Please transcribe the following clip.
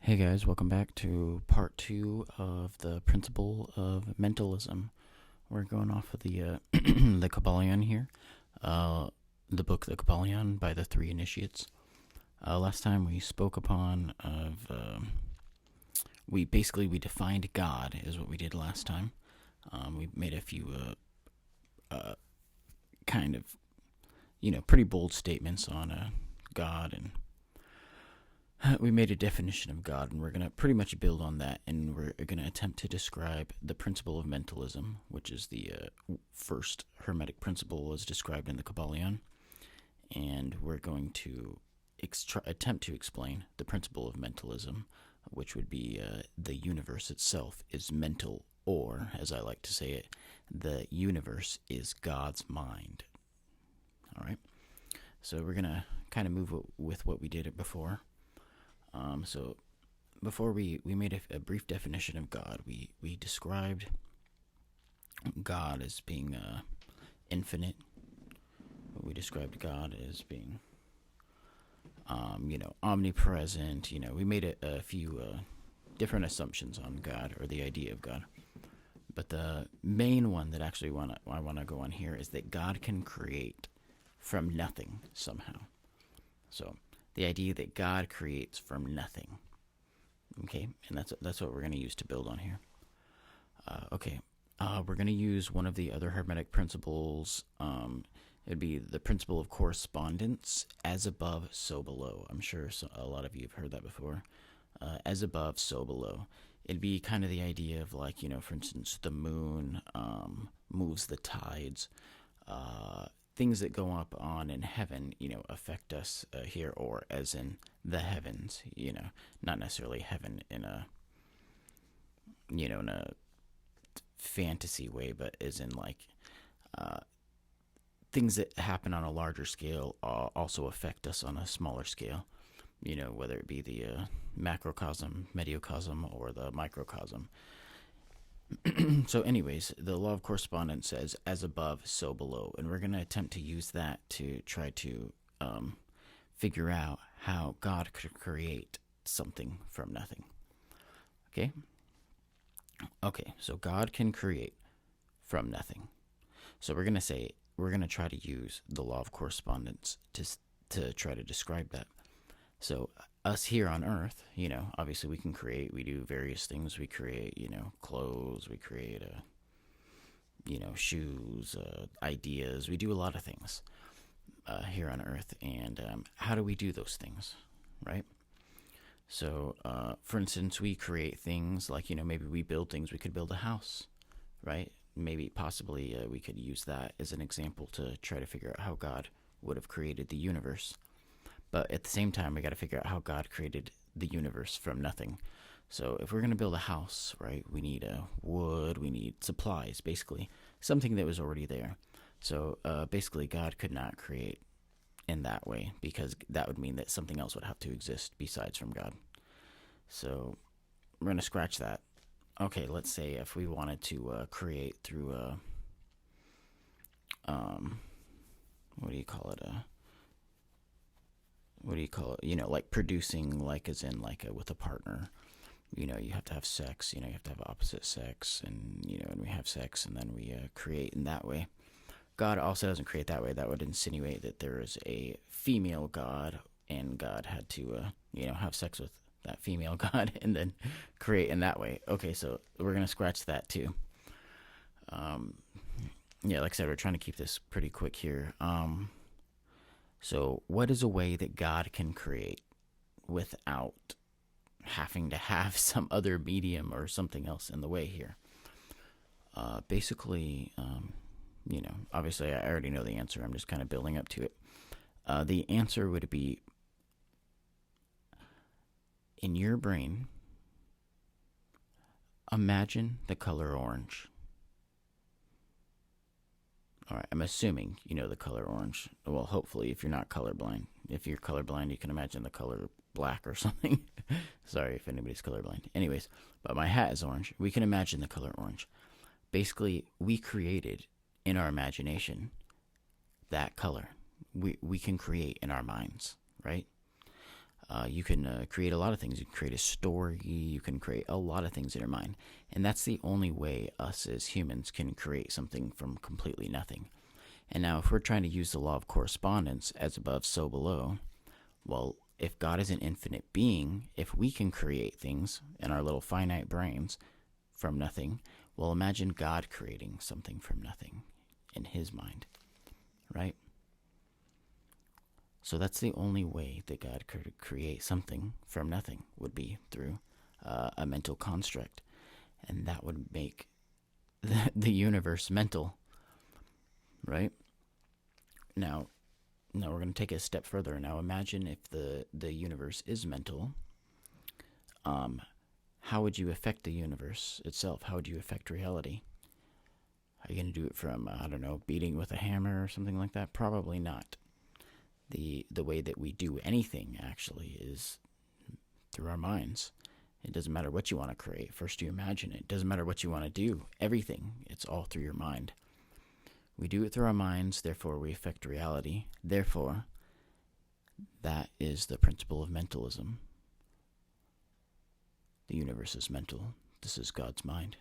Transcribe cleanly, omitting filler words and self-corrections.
Hey guys, welcome back to part 2 of the Principle of Mentalism. We're going off of the the Kybalion here, the book The Kybalion by the Three Initiates. Last time we spoke upon we defined God is what we did last time. We made a few kind of pretty bold statements on God, and we made a definition of God, and we're going to pretty much build on that, and we're going to attempt to describe the principle of mentalism, which is the first hermetic principle as described in the Kybalion, and we're going to attempt to explain the principle of mentalism, which would be the universe itself is mental, or, as I like to say it, the universe is God's mind. All right? So we're going to kind of move with what we did before. So before we made a brief definition of God. We described God as being infinite. We described God as being, omnipresent. We made a few different assumptions on God, or the idea of God. But the main one that actually I want to go on here is that God can create from nothing somehow. So the idea that God creates from nothing. Okay, and that's what we're going to use to build on here. We're going to use one of the other hermetic principles. It'd be the principle of correspondence, as above, so below. I'm sure a lot of you have heard that before. As above, so below. It'd be kind of the idea of, like, for instance, the moon moves the tides. Things that go up on in heaven, affect us here, or as in the heavens, not necessarily heaven in a fantasy way, but as in, like, things that happen on a larger scale also affect us on a smaller scale, whether it be the macrocosm, mediocosm, or the microcosm. So anyways, the law of correspondence says, as above, so below. And we're going to attempt to use that to try to figure out how God could create something from nothing. Okay, so God can create from nothing. So we're going to try to use the law of correspondence to try to describe that. So us here on Earth, obviously we can create. We do various things. We create, clothes. We create, shoes, ideas. We do a lot of things here on Earth. And how do we do those things, right? So, for instance, we create things like, maybe we build things. We could build a house, right? Maybe possibly we could use that as an example to try to figure out how God would have created the universe. But at the same time, we got to figure out how God created the universe from nothing. So if we're going to build a house, right, we need wood, we need supplies, basically, something that was already there. So basically, God could not create in that way, because that would mean that something else would have to exist besides from God. So we're going to scratch that. Okay, let's say if we wanted to create through, what do you call it? Like producing, like as in like with a partner. You have to have sex, you have to have opposite sex, and, and we have sex, and then we create in that way. God also doesn't create that way. That would insinuate that there is a female God, and God had to, have sex with that female God and then create in that way. Okay, so we're going to scratch that too. Like I said, we're trying to keep this pretty quick here. So what is a way that God can create without having to have some other medium or something else in the way here? Basically, obviously I already know the answer. I'm just kind of building up to it. The answer would be, in your brain, imagine the color orange. All right, I'm assuming you know the color orange. Well, hopefully, if you're not colorblind. If you're colorblind, you can imagine the color black or something. Sorry if anybody's colorblind. Anyways, but my hat is orange. We can imagine the color orange. Basically, we created in our imagination that color. We can create in our minds, right? You can create a lot of things. You can create a story. You can create a lot of things in your mind. And that's the only way us as humans can create something from completely nothing. And now, if we're trying to use the law of correspondence, as above, so below, well, if God is an infinite being, if we can create things in our little finite brains from nothing, well, imagine God creating something from nothing in his mind, right? So that's the only way that God could create something from nothing, would be through a mental construct. And that would make the universe mental, right? Now we're going to take it a step further. Now imagine if the universe is mental. How would you affect the universe itself? How would you affect reality? Are you going to do it from, I don't know, beating with a hammer or something like that? Probably not. The way that we do anything, actually, is through our minds. It doesn't matter what you want to create. First you imagine it. It doesn't matter what you want to do. Everything, it's all through your mind. We do it through our minds, therefore we affect reality. Therefore, that is the principle of mentalism. The universe is mental. This is God's mind.